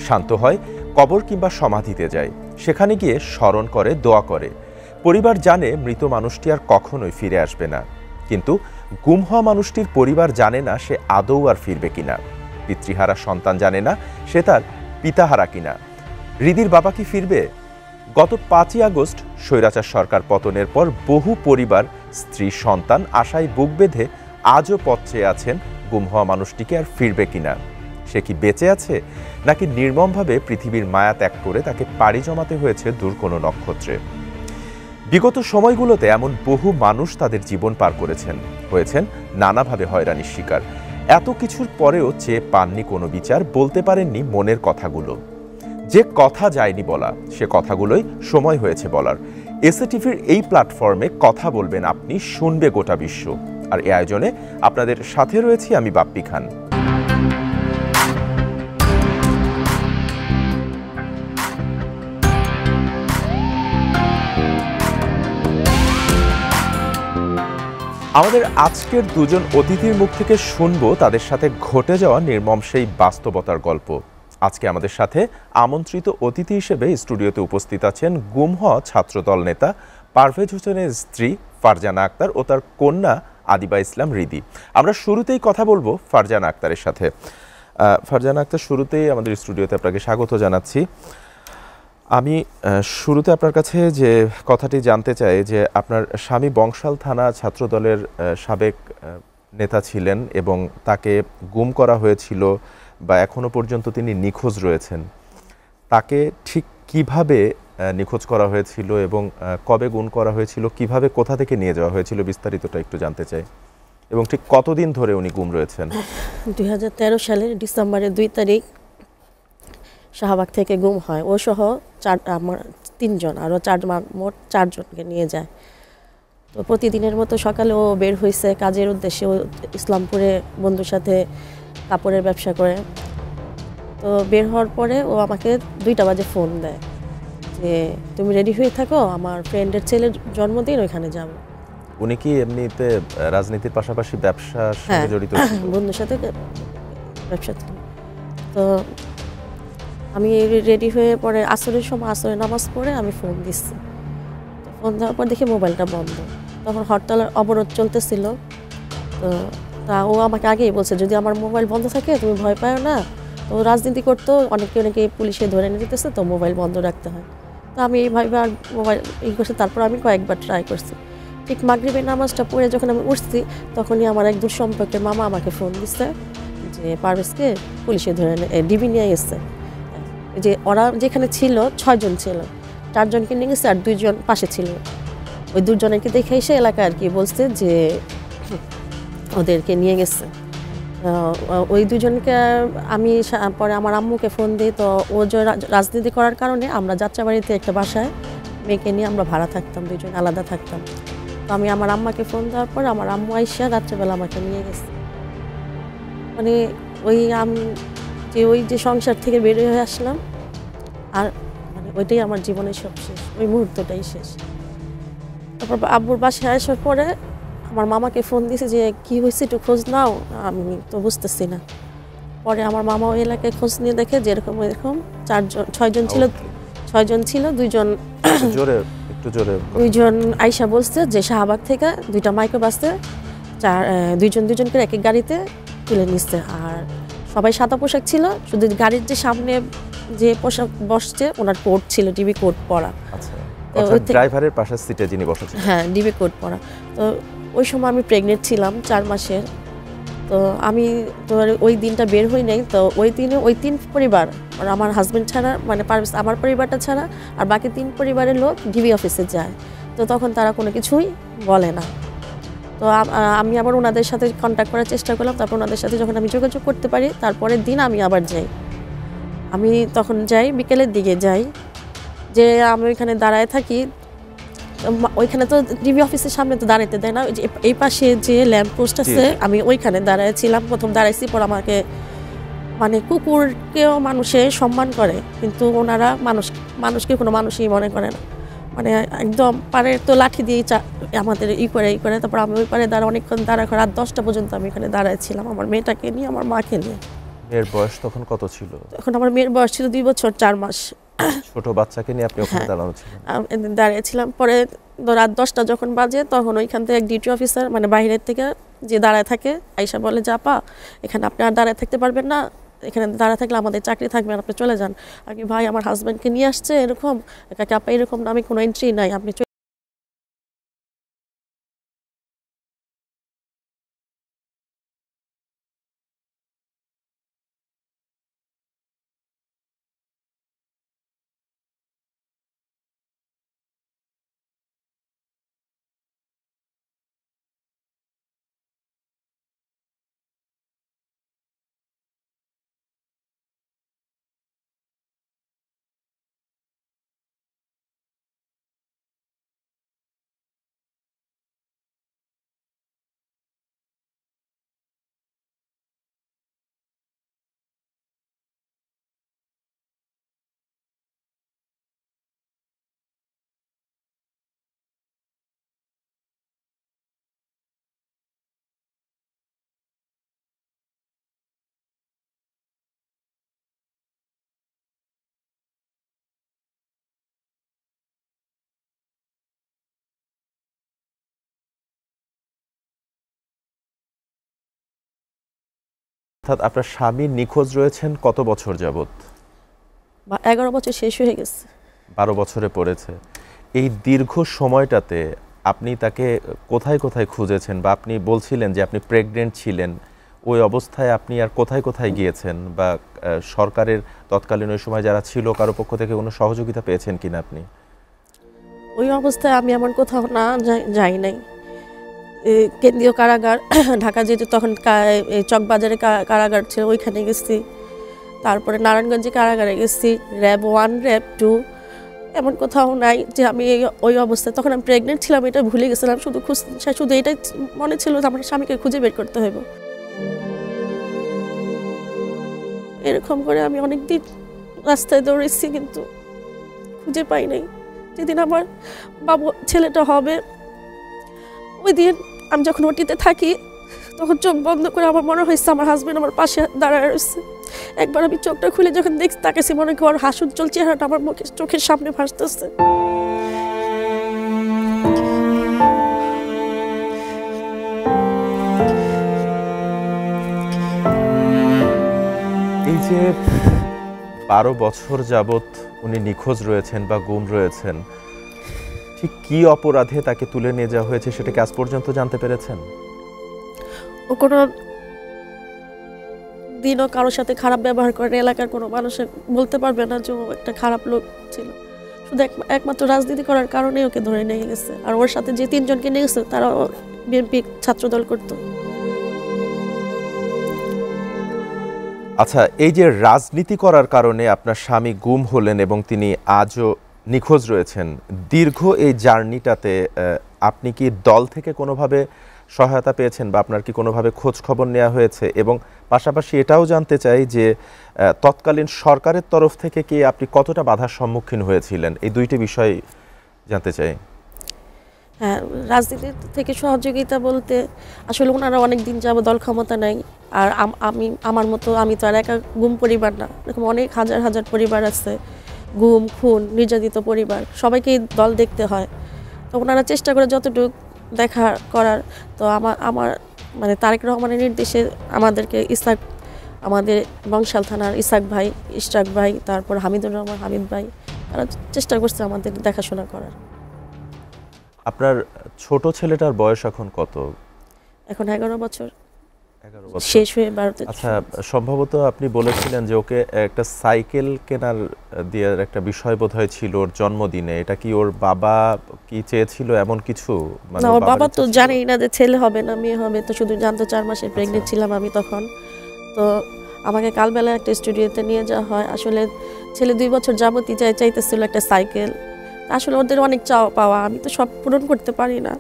শান্ত হয়, কবর কিংবা সমাধিতে যায়, সেখানে গিয়ে স্মরণ করে, দোয়া করে। পরিবার জানে মৃত মানুষটি আর কখনোই ফিরে আসবে না, কিন্তু গুম হওয়া মানুষটির পরিবার জানে না সে আদৌ আর ফিরবে কিনা। পিতৃহারা সন্তান জানে না সে তার পিতাহারা কিনা। হৃদির বাবা কি ফিরবে? গত 5ই আগস্ট স্বৈরাচার সরকার পতনের পর বহু পরিবার, স্ত্রী, সন্তান আশায় বুক বেঁধে আজও পথ চেয়ে আছেন গুম হওয়া মানুষটিকে আর ফিরবে কিনা। সে কি বেঁচে আছে, নাকি নির্মমভাবে পৃথিবীর মায়া ত্যাগ করে তাকে পাড়ি জমাতে হয়েছে দূর কোনো নক্ষত্রে? বিগত সময়গুলোতে এমন বহু মানুষ তাদের জীবন পার করেছেন, হয়েছেন নানাভাবে হয়রানির শিকার। এত কিছুর পরেও চেয়ে পাননি কোনো বিচার, বলতে পারেননি মনের কথাগুলো। যে কথা যায়নি বলা, সে কথাগুলোই সময় হয়েছে বলার। এসএটিভির এই প্ল্যাটফর্মে কথা বলবেন আপনি, শুনবে গোটা বিশ্ব। আর এই আয়োজনে আপনাদের সাথে রয়েছি আমি, বাপ্পি খান। আমাদের আজকের দুজন অতিথির মুখ থেকে শুনবো তাদের সাথে ঘটে যাওয়া নির্মম সেই বাস্তবতার গল্প। আজকে আমাদের সাথে আমন্ত্রিত অতিথি হিসেবে স্টুডিওতে উপস্থিত আছেন গুম হওয়া ছাত্রদল নেতা পারভেজ হোসেনের স্ত্রী ফারজানা আক্তার ও তার কন্যা আদিবা ইসলাম হৃদি। আমরা শুরুতেই কথা বলবো ফারজানা আক্তারের সাথে। ফারজানা আক্তার, শুরুতেই আমাদের স্টুডিওতে আপনাকে স্বাগত জানাচ্ছি। আমি শুরুতে আপনার কাছে যে কথাটি জানতে চাই যে আপনার স্বামী বংশাল থানা ছাত্রদলের সাবেক নেতা ছিলেন এবং তাকে গুম করা হয়েছিল বা এখনো পর্যন্ত তিনি নিখোঁজ রয়েছেন। তাকে ঠিক কিভাবে নিখোঁজ করা হয়েছিল এবং কবে গুম করা হয়েছিল, কিভাবে কোথা থেকে নিয়ে যাওয়া হয়েছিল, বিস্তারিতটা একটু জানতে চাই। এবং ঠিক কতদিন ধরে উনি গুম রয়েছেন? 2013 সালের ডিসেম্বরের 2 তারিখ শাহবাগ থেকে গুম হয়। ও সহ আমার 3 জন, আরও মোট 4 জনকে নিয়ে যায়। তো প্রতিদিনের মতো সকালে ও বের হয়েছে কাজের উদ্দেশ্যে। ও ইসলামপুরে বন্ধুর সাথে কাপড়ের ব্যবসা করে। তো বের হওয়ার পরে ও আমাকে 2টা বাজে ফোন দেয় যে তুমি রেডি হয়ে থাকো, আমার ফ্রেন্ডের ছেলের জন্মদিন, ওইখানে যাব। উনি কি এমনিতে রাজনীতির পাশাপাশি ব্যবসার সাথে জড়িত ছিল? বন্ধুর সাথে ব্যবসা ছিল। তো আমি রেডি হয়ে পরে আসরের সময় আসরের নামাজ পড়ে আমি ফোন দিচ্ছি। তো ফোন দেওয়ার পর দেখি মোবাইলটা বন্ধ। তখন হরতালের অবরোধ চলতেছিল। তো ও আমাকে আগেই বলছে যদি আমার মোবাইল বন্ধ থাকে তুমি ভয় পাও না। তো রাজনীতি করতো, অনেকে পুলিশে ধরে নিয়ে যেতেছে, তো মোবাইল বন্ধ রাখতে হয়। তো আমি এইভাবে আর মোবাইল করছি। তারপর আমি কয়েকবার ট্রাই করছি। ঠিক মাগরিবের নামাজটা পড়ে যখন আমি উঠছি, তখনই আমার এক দূর সম্পর্কের মামা আমাকে ফোন দিচ্ছে যে পারভেজকে পুলিশে ধরে ডিবি নিয়ে এসছে। যে ওরা যেখানে ছিল 6 জন ছিল, 4 জনকে নিয়ে গেছে আর 2 জন পাশে ছিল। ওই 2 জনকে দেখে এসে এলাকায় আর কি বলছে যে ওদেরকে নিয়ে গেছে। ওই 2 জনকে আমি পরে আমার আম্মুকে ফোন দিই। তো ও যে রাজনীতি করার কারণে আমরা যাত্রাবাড়িতে একটা বাসায় মেয়েকে নিয়ে আমরা ভাড়া থাকতাম, 2 জন আলাদা থাকতাম। তো আমি আমার আম্মাকে ফোন দেওয়ার পর আমার আম্মু আইসা রাত্রেবেলা আমাকে নিয়ে গেছে। মানে ওই যে সংসার থেকে বের হয়ে আসলাম, আর মানে ওইটাই আমার জীবনের সব শেষ, ওই মুহূর্তটাই শেষ। তারপর আব্বুর বাসায় আসার পরে আমার মামাকে ফোন দিয়েছে যে কি হয়েছে একটু খোঁজ নাও, আমি তো বুঝতেছি না। পরে আমার মামা ওই এলাকায় খোঁজ নিয়ে দেখে যে এরকম 6 জন ছিল। 2 জন দুই জন আইসা বলছে যে শাহবাগ থেকে 2টা মাইক্রোবাসে 2 জন করে এক এক গাড়িতে তুলে নিচ্ছে। আর সবাই সাদা পোশাক ছিল, শুধু গাড়ির যে সামনে যে পোশাক বসছে ওনার কোট ছিল, ডিবি কোট পরা। ড্রাইভারের পাশের সিটে যিনি বসেছেন, হ্যাঁ, ডিবি কোট পরা। তো ওই সময় আমি প্রেগনেন্ট ছিলাম 4 মাসের। তো আমি তো ওই দিনটা বের হই নাই। তো ওই দিনে ওই 3 পরিবার, আর আমার হাজব্যান্ড ছাড়া, মানে আমার পরিবারটা ছাড়া আর বাকি 3 পরিবারের লোক ডিবি অফিসে যায়। তো তখন তারা কোনো কিছুই বলে না। তো আমি আবার ওনাদের সাথে কন্ট্যাক্ট করার চেষ্টা করলাম। তারপর ওনাদের সাথে যখন আমি যোগাযোগ করতে পারি, তারপরের দিন আমি আবার যাই। আমি তখন যাই, বিকেলের দিকে যাই, যে আমি ওইখানে দাঁড়ায় থাকি। ওইখানে তো ডিবি অফিসের সামনে তো দাঁড়াইতে দেয় না, এই পাশে যে ল্যাম্প পোস্ট আছে আমি ওইখানে দাঁড়াইছিলাম। প্রথম দাঁড়াইছি, পর আমাকে মানে কুকুরকেও মানুষে সম্মান করে, কিন্তু ওনারা মানুষকে কোনো মানুষই মনে করে না। মানে একদম পারে তো লাঠি দিয়ে আমাদের করে। তারপর আমি ওই পারে অনেকক্ষণ দাঁড়া করে রাত 10টা পর্যন্ত আমি এখানে দাঁড়াইছিলাম, আমার মেয়েটাকে নিয়ে, আমার মাকে নিয়ে। মেয়ের বয়স তখন কত ছিল? এখন আমার মেয়ের বয়স ছিল 2 বছর 4 মাস। ছোট বাচ্চাকে নিয়ে আপনি ওখানে দাঁড়ানো ছিলেন? দাঁড়িয়েছিলাম। পরে রাত 10টা যখন বাজে তখন ওইখান থেকে এক ডিউটি অফিসার মানে বাইরের থেকে যে দাঁড়ায় থাকে আইসা বলে যে আপা এখানে আপনি আর দাঁড়ায় থাকতে পারবেন না, এখানে দাঁড়ায় থাকলে আমাদের চাকরি থাকবে না, আপনি চলে যান। আমি ভাই আমার হাজব্যান্ডকে নিয়ে আসছে এরকম, কাকে আপা এরকম না, আমি কোনো এন্ট্রি নাই, আপনি অর্থাৎ আপনার স্বামী নিখোঁজ রয়েছেন কত বছর যাবত? 11 বছর শেষ হয়ে গেছে। 12 বছরে পড়েছে। এই দীর্ঘ সময়টাতে আপনি তাকে কোথায় কোথায় খুঁজেছেন, বা আপনি বলছিলেন যে আপনি প্রেগনেন্ট ছিলেন, ওই অবস্থায় আপনি আর কোথায় কোথায় গিয়েছেন, বা সরকারের তৎকালীন ওই সময় যারা ছিল কারো পক্ষ থেকে কোনো সহযোগিতা পেয়েছেন কিনা আপনি? ওই অবস্থায় আমি এমন কোথাও না যাই নাই। কেন্দ্রীয় কারাগার ঢাকা যেহেতু তখন চকবাজারে কারাগার ছিল ওইখানে গেছি, তারপরে নারায়ণগঞ্জে কারাগারে গেছি, র্যাব 1 র্যাব 2, এমন কোথাও নাই যে আমি ওই অবস্থায়, তখন আমি প্রেগনেন্ট ছিলাম এটা ভুলে গেছিলাম, শুধু এটাই মনে ছিল যে আমার স্বামীকে খুঁজে বের করতে হবে। এরকম করে আমি অনেকদিন রাস্তায় দৌড়েছি কিন্তু খুঁজে পাই নাই। যেদিন আমার বাবু ছেলেটা হবে ওই দিন আমি যখন ওটিতে থাকি তখন চোখ বন্ধ করে আমার মনে হয়েছে আমার হাজবেন্ড আমার পাশে দাঁড়ায় রয়েছে। একবার আমি চোখটা খুলে যখন দেখছি তাকাইছি, মনে করি ওর হাসুজ্জ্বল চেহারাটা আমার চোখের সামনে ভাসতেছে। এই যে 12 বছর যাবত উনি নিখোঁজ রয়েছেন বা গুম রয়েছেন, ঠিক কি অপরাধে তাকে তুলে নিয়ে যাওয়া হয়েছে সেটা কি আজ পর্যন্ত জানতে পেরেছেন? ও কোনো দিনও কারোর সাথে খারাপ ব্যবহার করে, এলাকার কোনো মানুষের বলতে পারবে না যে ও একটা খারাপ লোক ছিল। শুধু একমাত্র রাজনীতি করার কারণে ওকে ধরে নিয়ে গেছে। আর ওর সাথে যে 3 জনকে নিয়ে গেছে তারা বিএনপি ছাত্রদল করতো। আচ্ছা, এই যে রাজনীতি করার কারণে আপনার স্বামী গুম হলেন এবং তিনি আজও নিখোঁজ রয়েছেন, দীর্ঘ এই জার্নিটাতে আপনি কি দল থেকে কোনোভাবে সহায়তা পেয়েছেন, বা আপনার কি কোনোভাবে খোঁজ খবর নেওয়া হয়েছে? এবং পাশাপাশি এটাও জানতে চাই যে তৎকালীন সরকারের তরফ থেকে কি আপনি কতটা বাধার সম্মুখীন হয়েছিলেন, এই দুইটি বিষয় জানতে চাই। হ্যাঁ, রাজনীতি থেকে সহযোগিতা বলতে আসলে ওনারা অনেক দিন যাবো দল ক্ষমতা নাই। আর আমি আমার মতো, আমি তো আর একা গুম পরিবার না, এরকম অনেক হাজার হাজার পরিবার আছে, গুম খুন নির্যাতিত পরিবার, সবাইকেই দল দেখতে হয়। তো ওনারা চেষ্টা করে যতটুকু দেখা করার। তো আমার মানে তারেক রহমানের নির্দেশে আমাদেরকে আমাদের বংশাল থানার ইসাক ভাই, ইশরাক ভাই, তারপর হামিদুর রহমান হামিদ ভাই, তারা চেষ্টা করছে আমাদের দেখাশোনা করার। আপনার ছোট ছেলেটার বয়স এখন কত? এখন 11 বছর 11 বছর শেষ হয়ে 12তে। আচ্ছা, সম্ভবত আপনি বলেছিলেন যে ওকে একটা সাইকেল কেনার দেওয়ার একটা বিষয় বোধহয় ছিল ওর জন্মদিনে। এটা কি ওর বাবা কি চেয়েছিল এমন কিছু? না, ওর বাবা তো জানেই না যে ছেলে হবে না মেয়ে হবে, তো শুধু জানতো 4 মাসের প্রেগনেন্ট ছিলাম আমি তখন। তো আমাকে কালবেলা একটা স্টুডিওতে নিয়ে যাওয়া হয়। আসলে ছেলে 2 বছর যাবতই চাইতেছিল একটা সাইকেল। আসলে ওদের অনেক চাওয়া পাওয়া, আমি তো সব পূরণ করতে পারি না।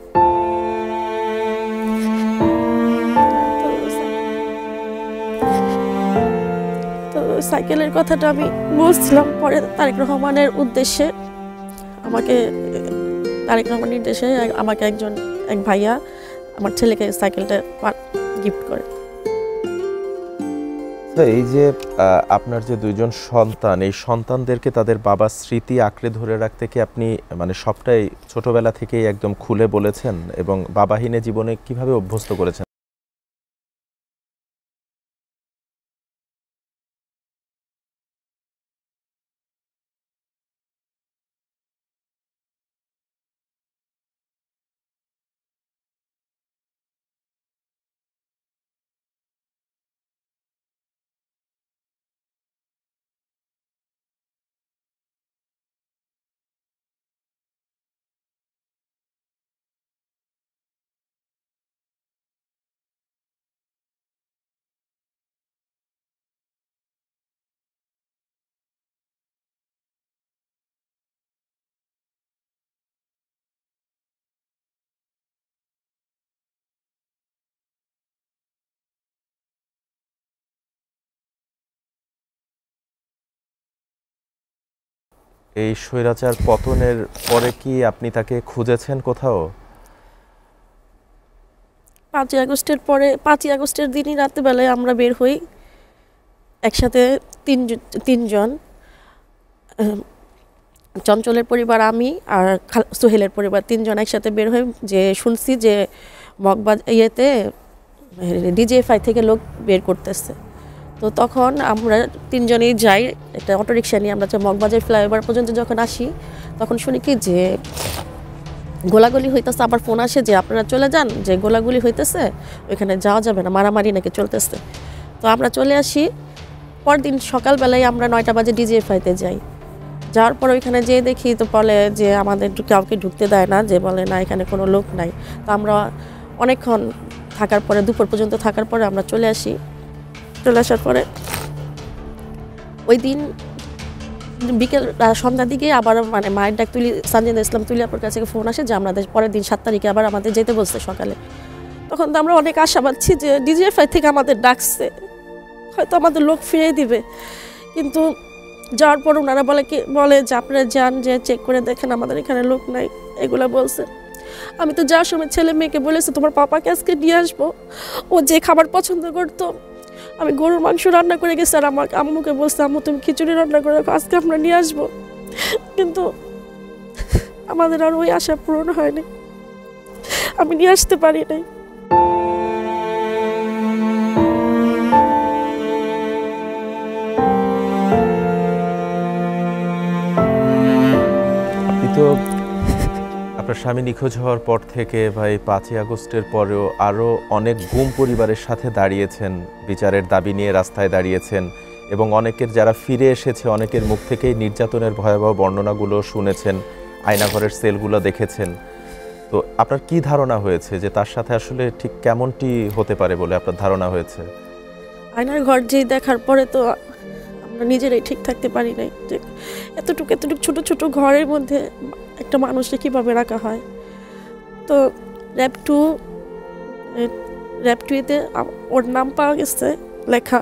তো সাইকেলের কথাটা আমি বলছিলাম পরে তারেক রহমানের উদ্দেশ্যে, তারেক রহমানের নির্দেশে আমাকে এক ভাইয়া আমার ছেলেকে সাইকেলটা গিফট করে। তো এই যে আপনার যে দুইজন সন্তান, এই সন্তানদেরকে তাদের বাবার স্মৃতি আঁকড়ে ধরে রাখতে কি আপনি মানে সবটাই ছোটবেলা থেকেই একদম খুলে বলেছেন এবং বাবাহীনে জীবনে কিভাবে অভ্যস্ত করেছেন? এই স্বৈরাচার পতনের পরে কি আপনি তাকে খুঁজেছেন কোথাও? 5ই আগস্টের দিনই রাত্রেবেলায় আমরা বের হই একসাথে, তিনজন, চঞ্চলের পরিবার, আমি আর সোহেলের পরিবার, তিনজন একসাথে বের হই। যে শুনছি যে ইয়েতে ডিজিএফআই থেকে লোক বের করতেছে। তো তখন আমরা তিনজনেই যাই একটা অটোরিকশা নিয়ে। আমরা মগবাজার ফ্লাইওভার পর্যন্ত যখন আসি তখন শুনি কি যে গোলাগুলি হইতেছে। আবার ফোন আসে যে আপনারা চলে যান, যে গোলাগুলি হইতেছে, ওইখানে যাওয়া যাবে না, মারামারি নাকি চলতেছে। তো আমরা চলে আসি। পরদিন সকালবেলায় আমরা 9টা বাজে ডিজিএফআইতে যাই। যাওয়ার পর ওইখানে যেয়ে দেখি তো বলে যে আমাদের কাউকে ঢুকতে দেয় না, যে বলে না এখানে কোনো লোক নাই। তো আমরা অনেকক্ষণ থাকার পরে, দুপুর পর্যন্ত থাকার পরে আমরা চলে আসি। চলে আসার পরে ওই দিন বিকেল সন্ধ্যার দিকে আবার মানে মায়ের ডাক সানজিদা ইসলাম তুলিয়াপুর কাছে ফোন আসে যে আমাদের পরের দিন 7 তারিখে আবার আমাদের যেতে বলছে সকালে। তখন তো আমরা অনেক আশা পাচ্ছি যে ডিজিএফআই থেকে আমাদের ডাকছে, হয়তো আমাদের লোক ফিরিয়ে দিবে। কিন্তু যাওয়ার পর ওনারা বলে যে আপনারা যান, যে চেক করে দেখেন আমাদের এখানে লোক নাই, এগুলো বলছে। আমি তো যাওয়ার সময় ছেলে মেয়েকে বলেছি তোমার পাপাকে আজকে নিয়ে আসবো, ও যে খাবার পছন্দ করতো। আমি গরুর মাংস রান্না করে গেছি আর আমার আম্মুকে বলছে আম্মু তুমি খিচুড়ি রান্না করে রাখো, আজকে আমরা নিয়ে আসবো। কিন্তু আমাদের আর ওই আশা পূরণ হয়নি, আমি নিয়ে আসতে পারি নাই। আপনি তো আপনার স্বামী নিখোঁজ হওয়ার পর থেকে ভাই 5ই আগস্টের পরেও আরও অনেক গুম পরিবারের সাথে দাঁড়িয়েছেন, বিচারের দাবি নিয়ে রাস্তায় দাঁড়িয়েছেন এবং অনেকের যারা ফিরে এসেছে অনেকের মুখ থেকেই নির্যাতনের ভয়াবহ বর্ণনাগুলো শুনেছেন, আয়নাঘরের সেলগুলো দেখেছেন। তো আপনার কি ধারণা হয়েছে যে তার সাথে আসলে ঠিক কেমনটি হতে পারে বলে আপনার ধারণা হয়েছে? আয়নার ঘর যেই দেখার পরে তো আমরা নিজেরাই ঠিক থাকতে পারি নাই, যে এতটুকু ছোট ছোট ঘরের মধ্যে একটা মানুষকে কীভাবে রাখা হয়। তো র্যাব 2-তে ওর নাম পাওয়া গেছে লেখা।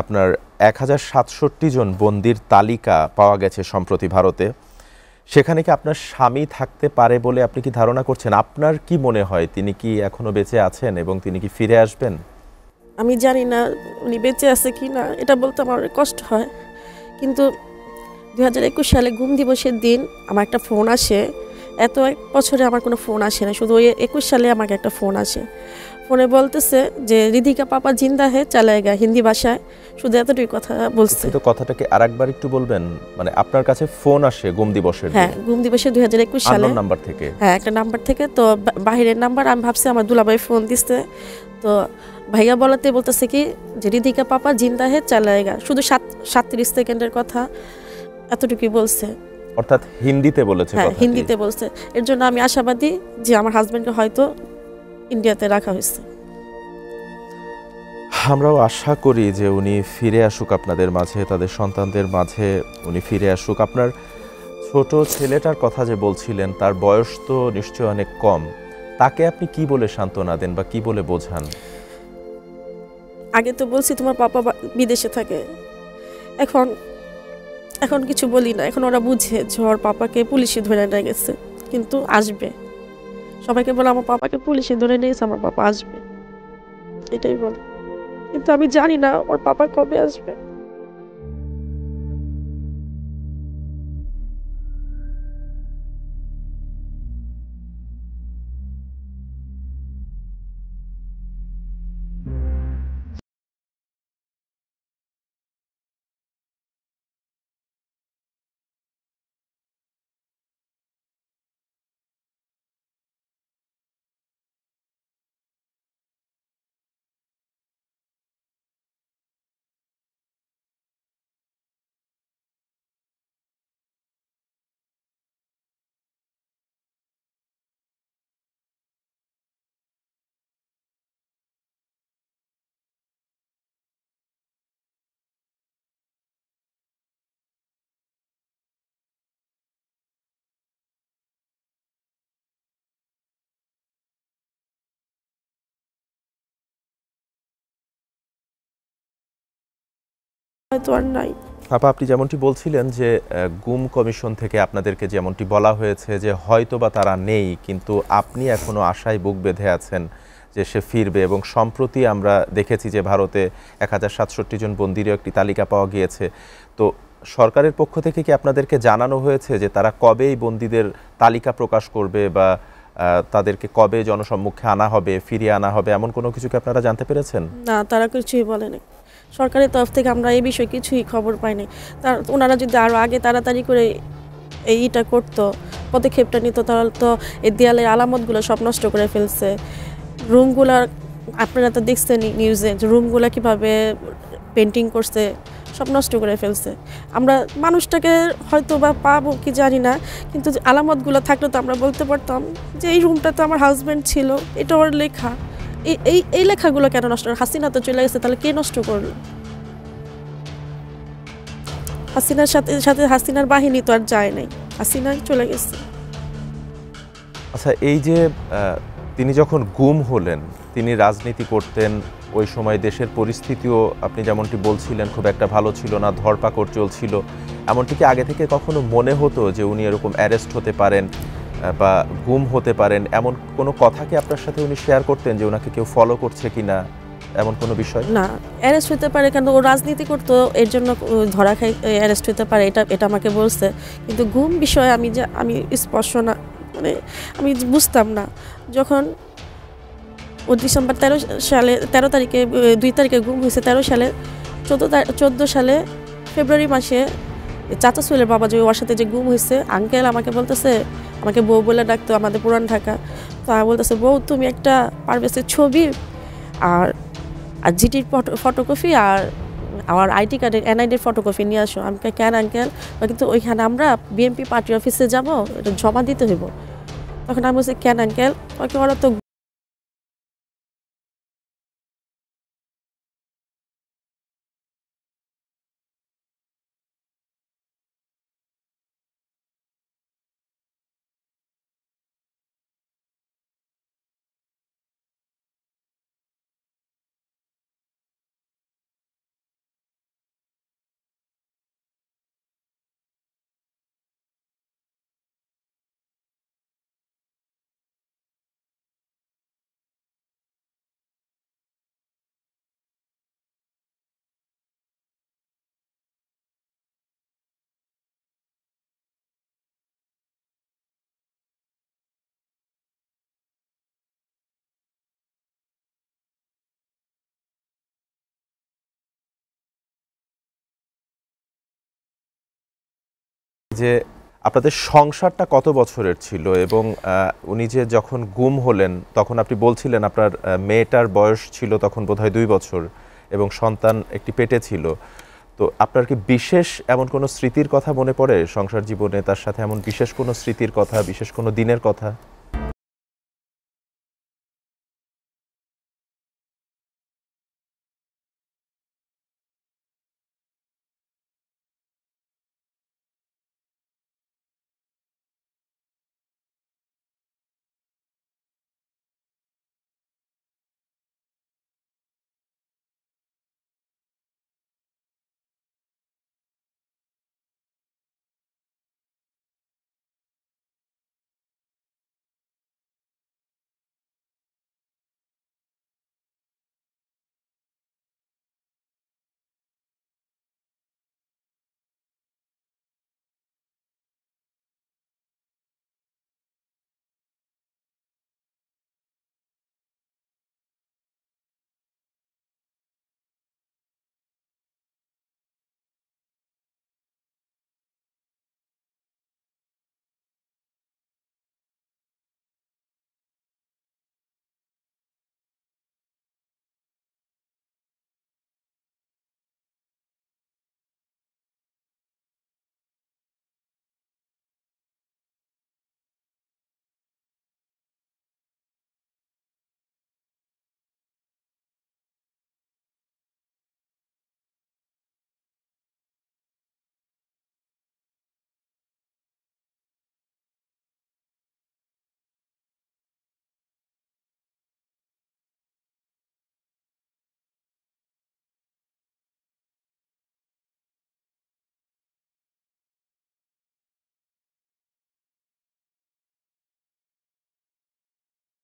আপনার 1067 জন বন্দির তালিকা পাওয়া গেছে সম্প্রতি ভারতে। সেখানে কি আপনার স্বামী থাকতে পারে বলে আপনি কি ধারণা করছেন? আপনার কি মনে হয় তিনি কি এখনো বেঁচে আছেন এবং তিনি কি ফিরে আসবেন? আমি জানি না উনি বেঁচে আছে কি না, এটা বলতে আমার কষ্ট হয়। কিন্তু 2021 সালে গুম দিবসের দিন আমার একটা ফোন আসে। এক বছরে আমার কোনো ফোন আসে না, শুধু ওই 21 সালে আমাকে একটা ফোন আসে। ফোনে বলতেছে যে রিধিকা পাপা জিন্দা হে চালায়েগা, হিন্দি ভাষায় শুধু এতটুকু কথা বলছে। তো কথাটাকে আরেকবার একটু বলবেন? মানে আপনার কাছে ফোন আসে গুম দিবসের? হ্যাঁ, গুম দিবসে 2021 সালে নাম্বার থেকে। হ্যাঁ, একটা নাম্বার থেকে। তো বাহিরের নাম্বার, আমি ভাবছি আমার দুলাভাই ফোন দিচ্ছে। তো ভাইয়া বলাতে বলতেছে কি যে রিধিকা পাপা জিন্দা হে চালায়েগা, শুধু 37 সেকেন্ডের কথা এতটুকুই বলছে। অর্থাৎ হিন্দিতে বলেছে হ্যাঁ, কথাটি। হিন্দিতে বলছে। এর জন্য আমি আশাবাদী যে আমার হাজবেন্ডকে হয়তো ইন্ডিয়াতে রাখা হয়েছে। আমরাও আশা করি যে উনি ফিরে আসুক আপনাদের মাঝে, তাদের সন্তানদের মাঝে উনি ফিরে আসুক। আপনার ছোট ছেলেটার কথা যে বলছিলেন, তার বয়স তো নিশ্চয়ই অনেক কম, তাকে আপনি কি বলে সান্ত্বনা দেন বা কি বলে বোঝান? আগে তো বলছি তোমার পাপা বিদেশে থাকে, এখন এখন কিছু বলি না। এখন ওরা বুঝে যে ওর পাপাকে পুলিশে ধরে নিয়ে গেছে, কিন্তু আসবে। সবাইকে বলে আমার পাপাকে পুলিশে ধরে নিয়ে গেছে, আমার পাপা আসবে, এটাই বলে। কিন্তু আমি জানি না ওর পাপা কবে আসবে। হয়তো আর নাই। আপা, আপনি যেমনটি বলছিলেন যে গুম কমিশন থেকে আপনাদেরকে যেমনটি বলা হয়েছে যে হয়তোবা তারা নেই, কিন্তু আপনি এখনো আশায় বুক বেঁধে আছেন যে সে ফিরবে। এবং সম্প্রতি আমরা দেখেছি যে ভারতে 1067 জন বন্দিরও একটি তালিকা পাওয়া গিয়েছে। তো সরকারের পক্ষ থেকে কি আপনাদেরকে জানানো হয়েছে যে তারা কবে এই বন্দীদের তালিকা প্রকাশ করবে বা তাদেরকে কবে জনসম্মুখে আনা হবে, ফিরিয়ে আনা হবে, এমন কোনো কিছু কি আপনারা জানতে পেরেছেন? না, তারা কিছুই বলেনি। সরকারের তরফ থেকে আমরা এই বিষয়ে কিছুই খবর পাইনি। ওনারা যদি আরও আগে তাড়াতাড়ি করে এইটা করতো, পদক্ষেপটা নিত, তাহলে তো এই দেয়ালের আলামতগুলো সব নষ্ট করে ফেলছে। রুমগুলার আপনারা তো দেখছেন নিউজে যে রুমগুলো কীভাবে পেন্টিং করছে, সব নষ্ট করে ফেলছে। আমরা মানুষটাকে হয়তো বা পাবো কি জানি না, কিন্তু আলামতগুলো থাকলে তো আমরা বলতে পারতাম যে এই রুমটা তো আমার হাজব্যান্ড ছিল, এটা ওর লেখা। এই এই লেখাগুলো কেন নষ্ট? হাসিনা তো চলে গেছে, তাহলে কে নষ্ট করলো? হাসিনার সাথে সাথে হাসিনার বাহিনী তো আর যায় নাই, হাসিনা চলে গেছে। আচ্ছা, এই যে তিনি যখন গুম হলেন, তিনি রাজনীতি করতেন, ওই সময় দেশের পরিস্থিতিও আপনি যেমনটি বলছিলেন খুব একটা ভালো ছিল না, ধরপাকড় চলছিল। এমনটি কি আগে থেকে কখনো মনে হতো যে উনি এরকম অ্যারেস্ট হতে পারেন বা গুম হতে পারেন? এমন কোনো কথা কি আপনার সাথে উনি শেয়ার করতেন যে ওনাকে কেউ ফলো করছে কিনা, এমন কোনো বিষয়? না, অ্যারেস্ট হতে পারে কেন, ও রাজনীতি করতো, এর জন্য ধরা খাই অ্যারেস্ট হতে পারে, এটা আমাকে বলছে। কিন্তু গুম বিষয়ে আমি স্পষ্ট না, মানে আমি বুঝতাম না। যখন ও ডিসেম্বর 13 তারিখে 2 তারিখে গুম হয়েছে, 13 সালে 14 সালে ফেব্রুয়ারি মাসে চাচা সোহেলের বাবা যে ওর সাথে যে গুম হয়েছে, আঙ্কেল আমাকে বলতেছে, আমাকে বউ বলে ডাকতো আমাদের পুরান ঢাকা। তো বলতেছে, বউ তুমি একটা পারভেজের ছবি আর জিটির ফটোকপি আর আমার আইডি কার্ডের এনআইডির ফটোকপি নিয়ে আসো। আমি কেন আঙ্কেল? কিন্তু ওইখানে আমরা বিএনপি পার্টি অফিসে যাবো, এটা জমা দিতে হইব। তখন আমি বলছি, কেন আঙ্কেল? ওরা তো যে আপনাদের সংসারটা কত বছরের ছিল এবং উনি যে যখন গুম হলেন তখন আপনি বলছিলেন আপনার মেয়েটার বয়স ছিল তখন বোধহয় 2 বছর এবং সন্তান একটি পেটে ছিল। তো আপনার কি বিশেষ এমন কোনো স্মৃতির কথা মনে পড়ে সংসার জীবনে, তার সাথে এমন বিশেষ কোনো স্মৃতির কথা, বিশেষ কোনো দিনের কথা?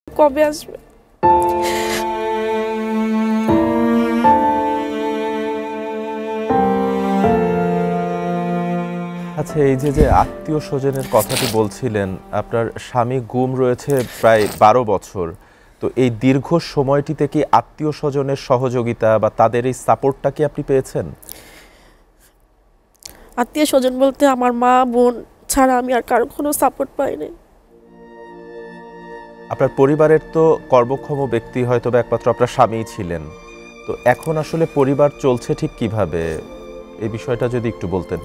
কবে আসবে? আচ্ছা, এই যে আত্মীয় স্বজনের কথাটি বলছিলেন, আপনার স্বামী গুম রয়েছে প্রায় 12 বছর। তো এই দীর্ঘ সময়টিতে কি আত্মীয় স্বজনের সহযোগিতা বা তাদের এই সাপোর্টটা কি আপনি পেয়েছেন? আত্মীয় স্বজন বলতে আমার মা বোন ছাড়া আমি আর কারো কোনো সাপোর্ট পাইনি। আপনার পরিবারের তো কর্মক্ষম ব্যক্তি হয়তো বা একমাত্র আপনার স্বামীই ছিলেন। তো এখন আসলে পরিবার চলছে ঠিক কিভাবে, এই বিষয়টা যদি একটু বলতেন।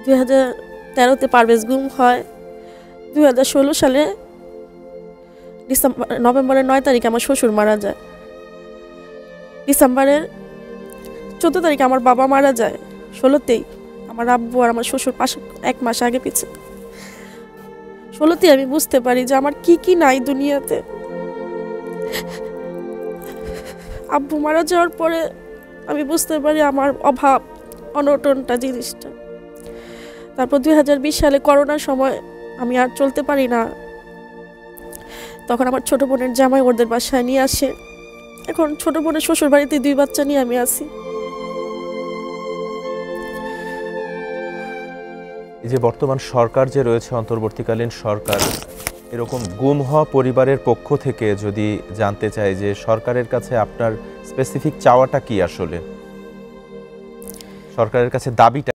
2013-তে পারভেজ গুম হয়। 2016 সালে নভেম্বরের 9 তারিখে আমার শ্বশুর মারা যায়। ডিসেম্বরের 14 তারিখে আমার বাবা মারা যায়। 16তেই আমার আব্বু আর আমার শ্বশুর পাশে 1 মাস আগে পিছে। 16তেই আমি বুঝতে পারি যে আমার কি কি নাই দুনিয়াতে। আব্বু মারা যাওয়ার পরে আমি বুঝতে পারি আমার অভাব, অনটনটা জিনিসটা। তারপর 2020 সালে করোনার সময় আমি আর চলতে পারি না, তখন আমার ছোট বোনের জামাই ওদের বাসায় নিয়ে আসে। এখন ছোট বোনের শ্বশুর বাড়িতে 2 বাচ্চা নিয়ে আমি আছি। এই যে বর্তমান সরকার যে রয়েছে, অন্তর্বর্তীকালীন সরকার, এরকম গুম হওয়া পরিবারের পক্ষ থেকে যদি জানতে চাই যে সরকারের কাছে আপনার স্পেসিফিক চাওয়াটা কি, আসলে সরকারের কাছে দাবিটা?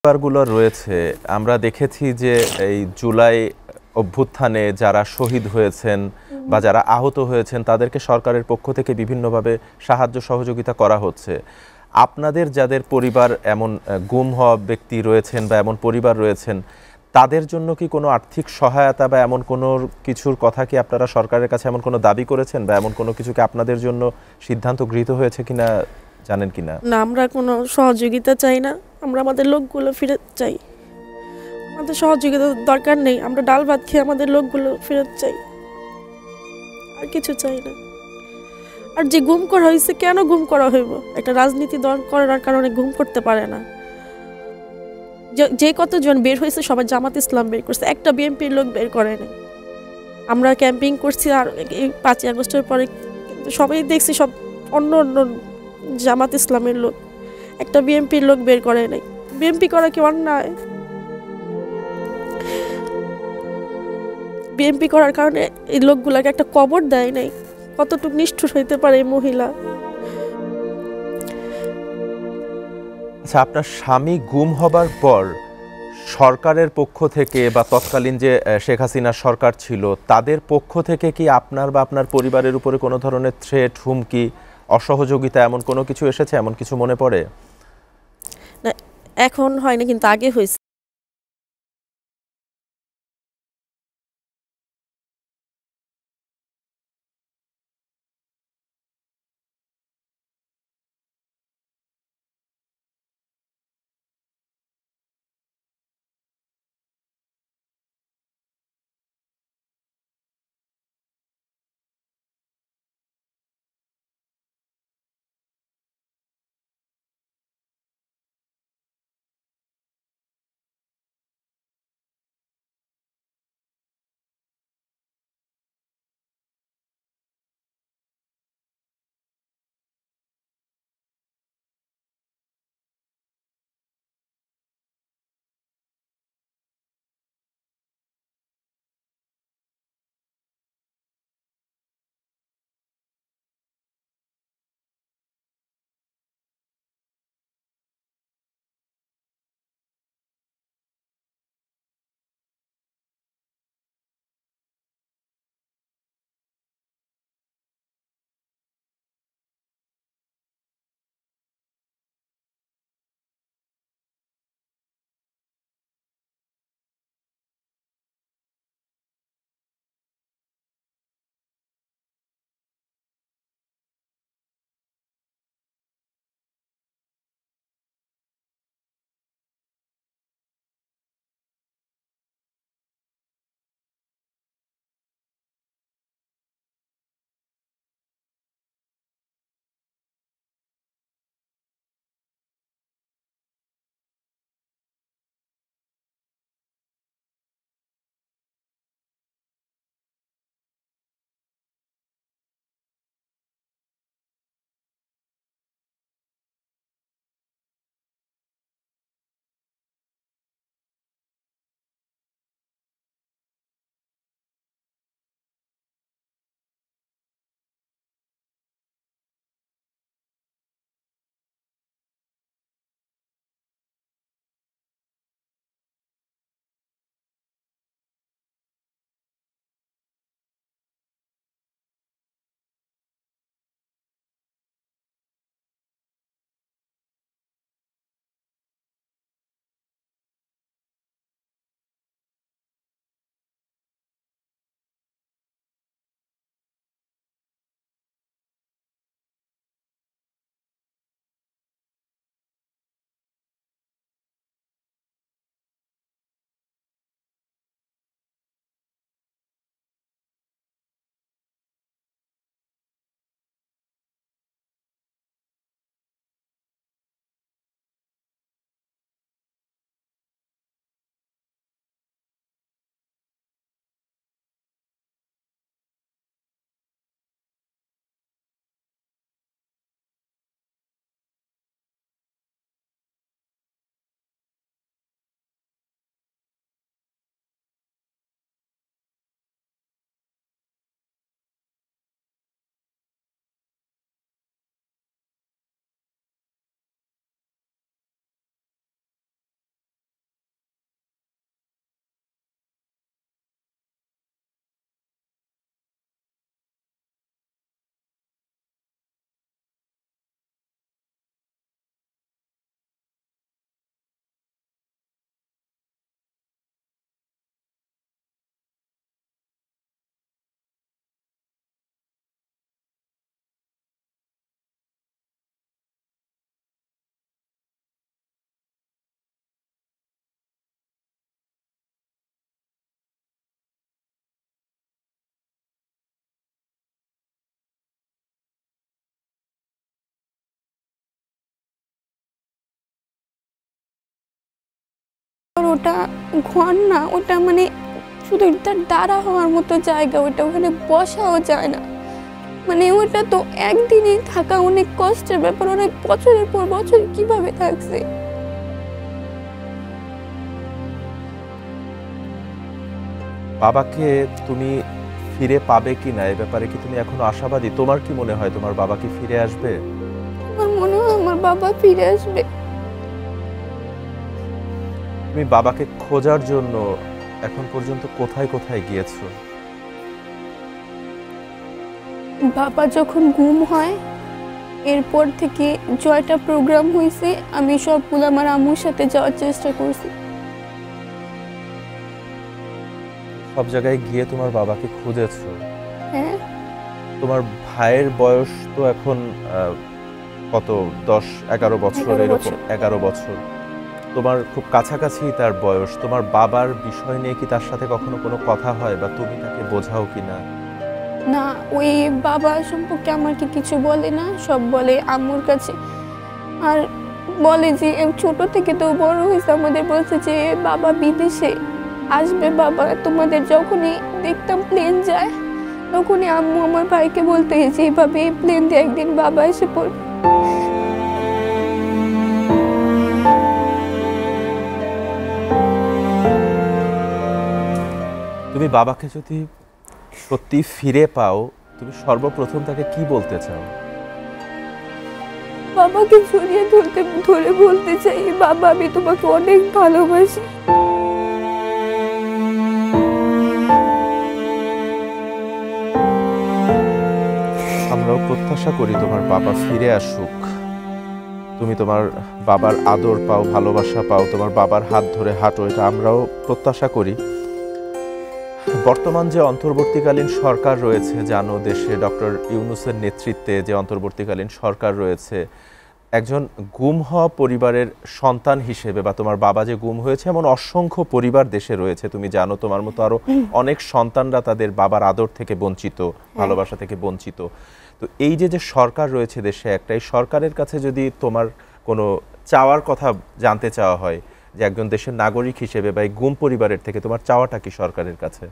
পরিবারগুলো রয়েছে, আমরা দেখেছি যে এই জুলাই অভ্যুত্থানে যারা শহীদ হয়েছেন বা যারা আহত হয়েছেন তাদেরকে সরকারের পক্ষ থেকে বিভিন্নভাবে সাহায্য সহযোগিতা করা হচ্ছে। আপনাদের যাদের পরিবার এমন গুম হওয়া ব্যক্তি রয়েছেন বা এমন পরিবার রয়েছেন, তাদের জন্য কি কোনো আর্থিক সহায়তা বা এমন কোনো কিছুর কথা কি আপনারা সরকারের কাছে এমন কোনো দাবি করেছেন বা এমন কোনো কিছু কি আপনাদের জন্য সিদ্ধান্ত গৃহীত হয়েছে কিনা জানেন কিনা? না, আমরা কোনো সহযোগিতা চাই না, আমরা আমাদের লোকগুলো ফেরত চাই। আমাদের সহযোগিতা দরকার নেই, আমরা ডাল ভাত খেয়ে আমাদের লোকগুলো ফেরত চাই, আর কিছু চাই না। আর যে গুম করা হয়েছে, কেন গুম করা হইব? একটা রাজনীতি দল করার কারণে গুম করতে পারে না। যে কতজন বের হয়েছে সবাই জামাত ইসলাম বের করছে, একটা বিএনপির লোক বের করে নাই। আমরা ক্যাম্পিং করছি আর এই 5ই আগস্টের পরে কিন্তু সবাই দেখছি সব অন্য অন্য জামাত ইসলামের লোক, একটা বিএনপির লোক বের করে নাই। বিএনপি করা কি অন্যায়? বিএনপি করার কারণে এই লোকগুলাকে একটা কবর দেয় নাই। কতটুকু নিষ্ঠুর হইতে পারে এই মহিলা? আচ্ছা, আপনার স্বামী গুম হবার পর সরকারের পক্ষ থেকে বা তৎকালীন যে শেখ হাসিনার সরকার ছিল তাদের পক্ষ থেকে কি আপনার বা আপনার পরিবারের উপরে কোনো ধরনের থ্রেট, হুমকি, অসহযোগিতা এমন কোনো কিছু এসেছে? এমন কিছু মনে পড়ে? না, এখন হয়নি, কিন্তু আগে হয়েছে। ওটা ঘর না, ওটা মানে শুধু তার দাঁড়া হওয়ার মতো জায়গা, ওটা ওখানে বসাও যায় না। মানে ওটা তো একদিনই থাকা অনেক কষ্টের ব্যাপার, অনেক বছরের পর বছর কিভাবে থাকছে। বাবাকে তুমি ফিরে পাবে কি না, এ ব্যাপারে কি তুমি এখনো আশাবাদী? তোমার কি মনে হয় তোমার বাবা কি ফিরে আসবে? আমার মনে হয় আমার বাবা ফিরে আসবে। তুমি বাবাকে খোঁজার জন্য এখন পর্যন্ত কোথায় কোথায় গিয়েছো? বাবা যখন গুম হয় এরপর থেকে জয়টা প্রোগ্রাম হয়েছে, আমি সবগুলো আমার আম্মুর সাথে যাওয়ার চেষ্টা করছি। সব জায়গায় গিয়ে তোমার বাবাকে খুঁজেছো? হ্যাঁ। তোমার ভাইয়ের বয়স তো এখন কত, 10-11 বছর 11 এরকম, বছর। 11 বছর। তোমার খুব কাছাকাছি তার বয়স। তোমার বাবার বিষয় নিয়ে কি তার সাথে কখনো কোনো কথা হয়, বা তুমি তাকে বোঝাও কিনা? না, ওই বাবা সম্পর্কে আমাকে কিছু বলে না, সব বলে আম্মুর কাছে। আর বলে যে ছোট থেকে তো বড় হয়েছে, আমাদের বলছে যে বাবা বিদেশে আসবে, বাবা তোমাদের যখনই দেখতাম প্লেন যায় তখনই আম্মু আমার ভাইকে বলতে যে এভাবে প্লেন দিয়ে একদিন বাবা এসে পড়বে। তুমি বাবাকে যদি সত্যি ফিরে পাও, তুমি সর্বপ্রথম তাকে কি বলতে চাও? বাবাকে জড়িয়ে ধরে বলতে চাই, বাবা আমি তোমাকে অনেক ভালোবাসি। আমরাও প্রত্যাশা করি তোমার বাবা ফিরে আসুক, তুমি তোমার বাবার আদর পাও, ভালোবাসা পাও, তোমার বাবার হাত ধরে হাঁটো, এটা আমরাও প্রত্যাশা করি। বর্তমান যে অন্তর্বর্তীকালীন সরকার রয়েছে, জানো দেশে ডক্টর ইউনূসের নেতৃত্বে যে অন্তর্বর্তীকালীন সরকার রয়েছে, একজন গুম হওয়া পরিবারের সন্তান হিসেবে, বা তোমার বাবা যে গুম হয়েছে এমন অসংখ্য পরিবার দেশে রয়েছে, তুমি জানো তোমার মতো আরো অনেক সন্তানরা তাদের বাবার আদর থেকে বঞ্চিত, ভালোবাসা থেকে বঞ্চিত। তো এই যে যে সরকার রয়েছে দেশে একটা, এই সরকারের কাছে যদি তোমার কোনো চাওয়ার কথা জানতে চাওয়া হয়, যে একজন দেশের নাগরিক হিসেবে বা এই গুম পরিবারের থেকে তোমার চাওয়াটা কি সরকারের কাছে?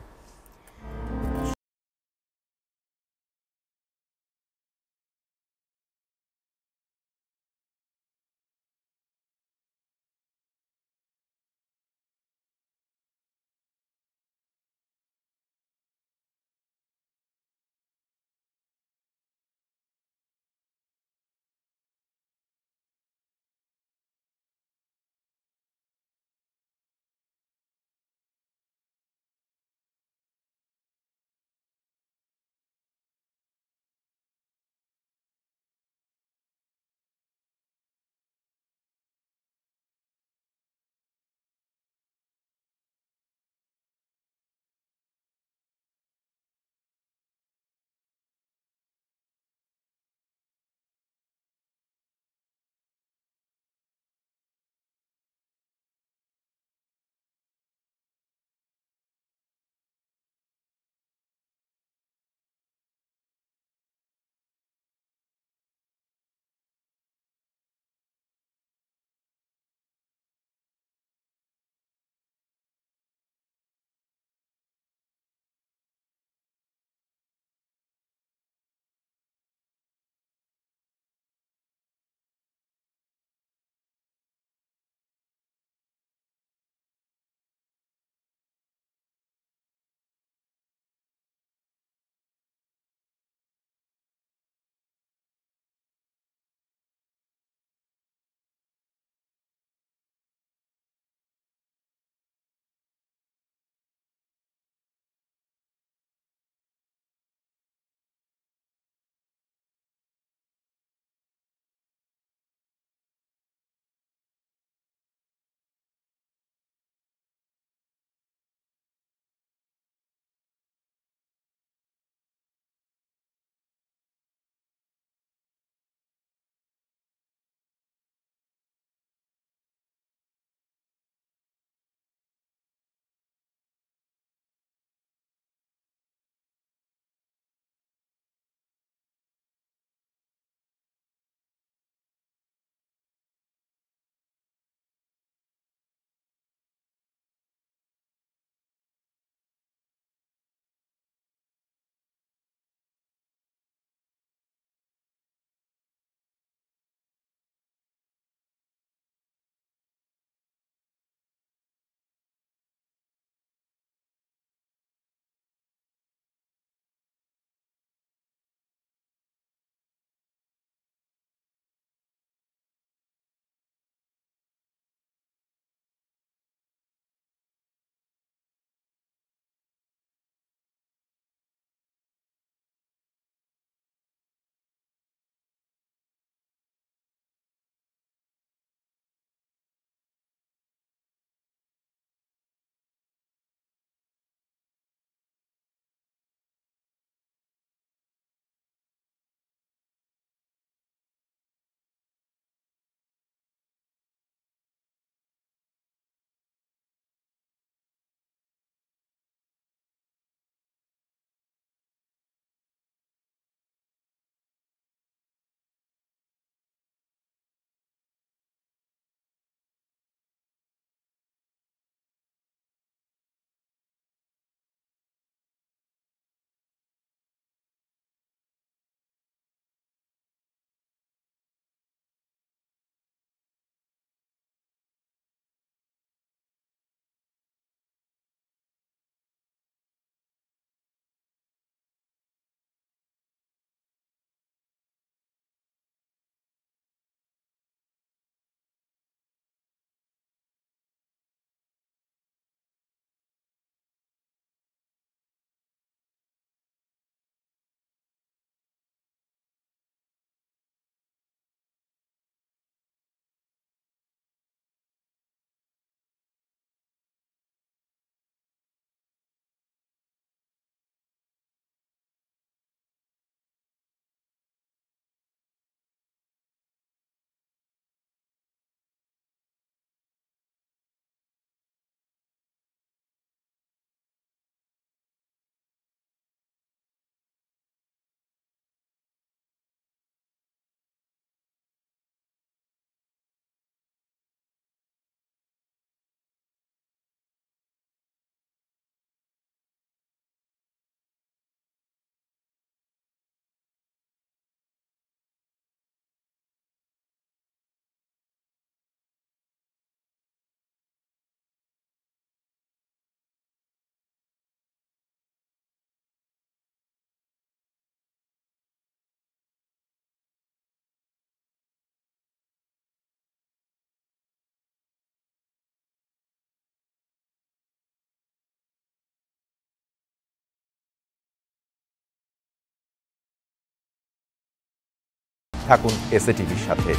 থাকুন এসএ টিভির সাথে।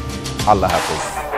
আল্লাহ হাফেজ।